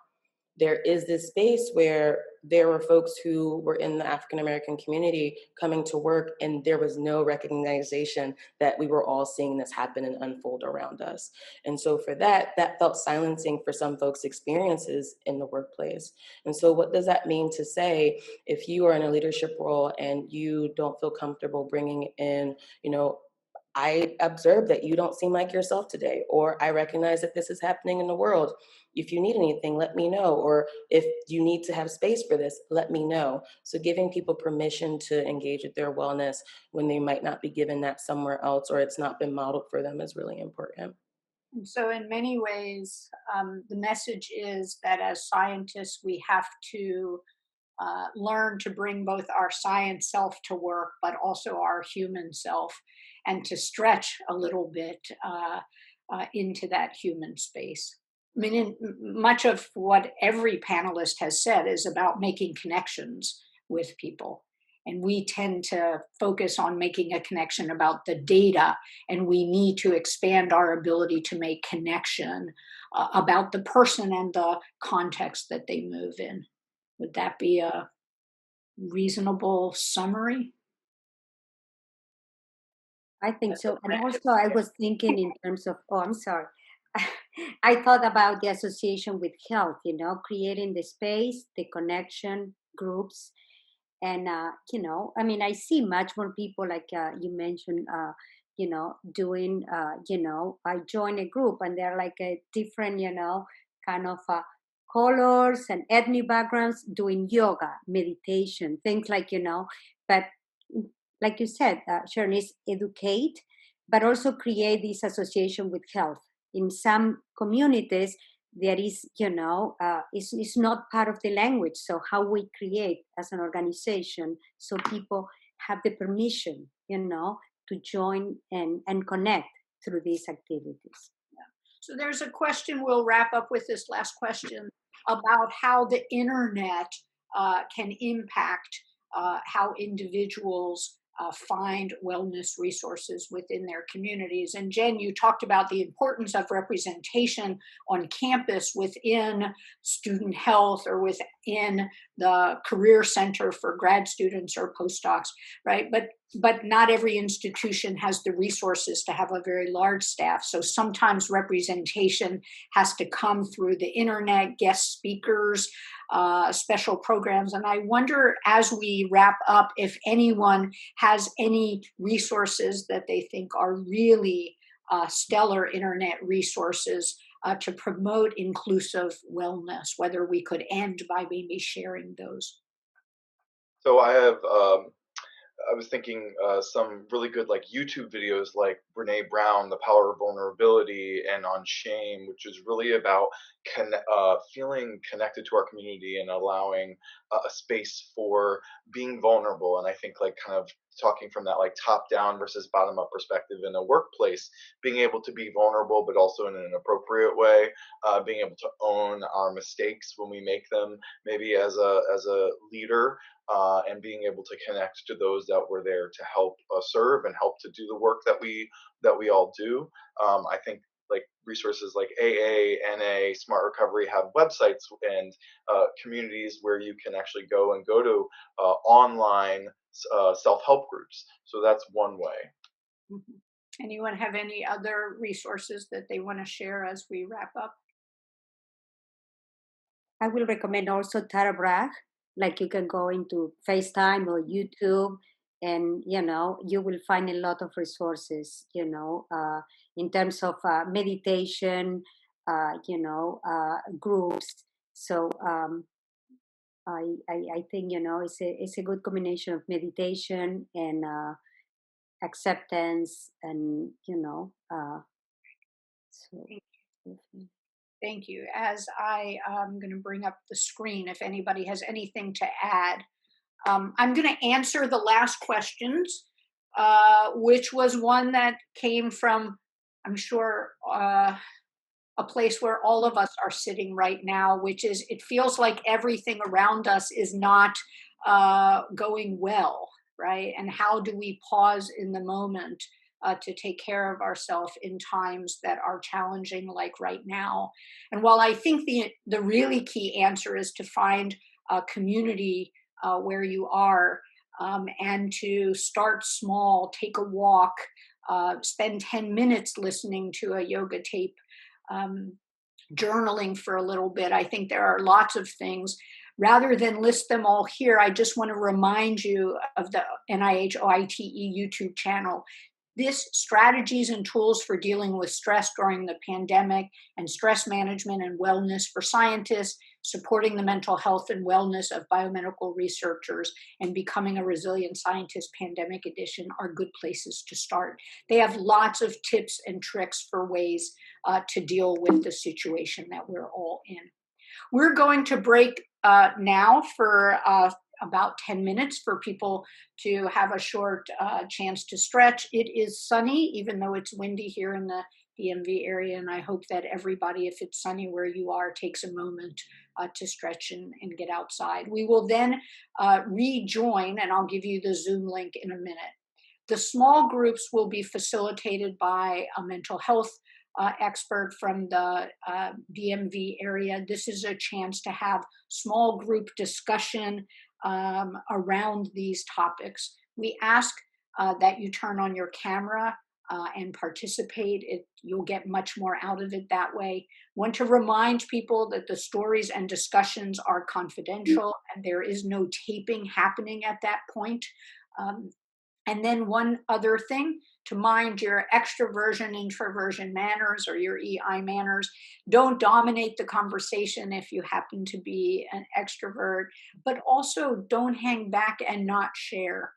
S5: There is this space where there were folks who were in the African American community coming to work, and there was no recognition that we were all seeing this happen and unfold around us. And so for that felt silencing for some folks' experiences in the workplace. And so what does that mean to say if you are in a leadership role and you don't feel comfortable bringing in, I observe that you don't seem like yourself today, or I recognize that this is happening in the world. If you need anything, let me know. Or if you need to have space for this, let me know. So giving people permission to engage with their wellness when they might not be given that somewhere else, or it's not been modeled for them, is really important.
S1: And so, in many ways, the message is that as scientists, we have to learn to bring both our science self to work, but also our human self, and to stretch a little bit into that human space. I mean, much of what every panelist has said is about making connections with people. And we tend to focus on making a connection about the data, and we need to expand our ability to make connection about the person and the context that they move in. Would that be a reasonable summary?
S4: I think so. And also, I was thinking in terms of, oh, I'm sorry. I thought about the association with health, creating the space, the connection, groups. And, I mean, I see much more people like you mentioned, doing, I join a group and they're like a different, kind of colors and ethnic backgrounds doing yoga, meditation, things like, but like you said, Sharon, is educate, but also create this association with health. In some communities, there is, it's not part of the language. So how we create as an organization so people have the permission, to join and connect through these activities.
S1: So there's a question, we'll wrap up with this last question about how the internet can impact how individuals find wellness resources within their communities. And Jen, you talked about the importance of representation on campus within student health or within the career center for grad students or postdocs, right? But not every institution has the resources to have a very large staff. So sometimes representation has to come through the internet, guest speakers, special programs. And I wonder, as we wrap up, if anyone has any resources that they think are really stellar internet resources to promote inclusive wellness, whether we could end by maybe sharing those.
S6: So I was thinking some really good like YouTube videos like Brene Brown, The Power of Vulnerability, and On Shame, which is really about feeling connected to our community and allowing a space for being vulnerable. And I think like kind of talking from that like top down versus bottom up perspective in a workplace, being able to be vulnerable, but also in an appropriate way, being able to own our mistakes when we make them, maybe as a leader, and being able to connect to those that were there to help serve and help to do the work that we all do. I think like resources like AA, NA, Smart Recovery have websites and communities where you can actually go to online self-help groups. So that's one way.
S1: Mm-hmm. Anyone have any other resources that they want to share as we wrap up?
S4: I will recommend also Tara Brach. Like you can go into FaceTime or YouTube, and you will find a lot of resources, in terms of meditation, groups. So I think it's a good combination of meditation and acceptance, and so.
S1: Thank you. As I am going to bring up the screen, if anybody has anything to add, I'm going to answer the last questions, which was one that came from, I'm sure, a place where all of us are sitting right now, which is it feels like everything around us is not going well, right? And how do we pause in the moment to take care of ourselves in times that are challenging, like right now? And while I think the really key answer is to find a community where you are, and to start small, take a walk, spend 10 minutes listening to a yoga tape, um, journaling for a little bit. I think there are lots of things. Rather than list them all here, I just want to remind you of the NIH OITE YouTube channel. This strategies and tools for dealing with stress during the pandemic, and stress management and wellness for scientists, supporting the mental health and wellness of biomedical researchers, and becoming a resilient scientist pandemic edition are good places to start. They have lots of tips and tricks for ways to deal with the situation that we're all in. We're going to break now for about 10 minutes for people to have a short chance to stretch. It is sunny, even though it's windy here in the DMV area, and I hope that everybody, if it's sunny where you are, takes a moment to stretch and get outside. We will then rejoin, and I'll give you the Zoom link in a minute. The small groups will be facilitated by a mental health expert from the DMV area. This is a chance to have small group discussion around these topics. We ask that you turn on your camera and participate. You'll get much more out of it that way. Want to remind people that the stories and discussions are confidential, and there is no taping happening at that point. And then one other thing, to mind your extroversion, introversion manners, or your EI manners. Don't dominate the conversation if you happen to be an extrovert, but also don't hang back and not share.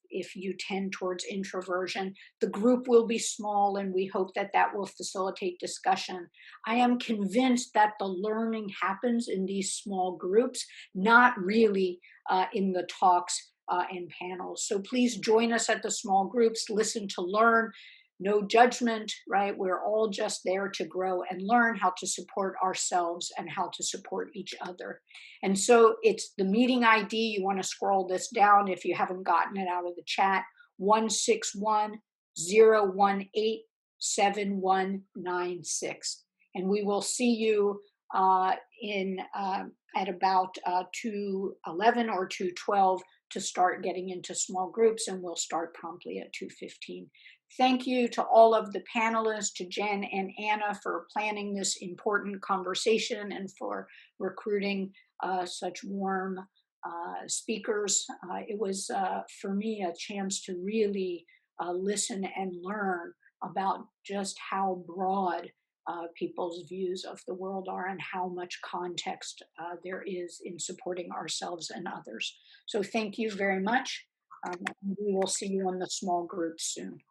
S1: If you tend towards introversion, the group will be small, and we hope that that will facilitate discussion. I am convinced that the learning happens in these small groups, not really in the talks and panels. So please join us at the small groups, listen to learn, no judgment, right? We're all just there to grow and learn how to support ourselves and how to support each other. And so it's the meeting ID. You want to scroll this down if you haven't gotten it out of the chat, 161-018-7196. And we will see you at about 2:11 or 2:12 to start getting into small groups, and we'll start promptly at 2:15. Thank you to all of the panelists, to Jen and Anna for planning this important conversation and for recruiting such warm speakers. It was, for me, a chance to really listen and learn about just how broad people's views of the world are, and how much context there is in supporting ourselves and others. So thank you very much. We will see you in the small groups soon.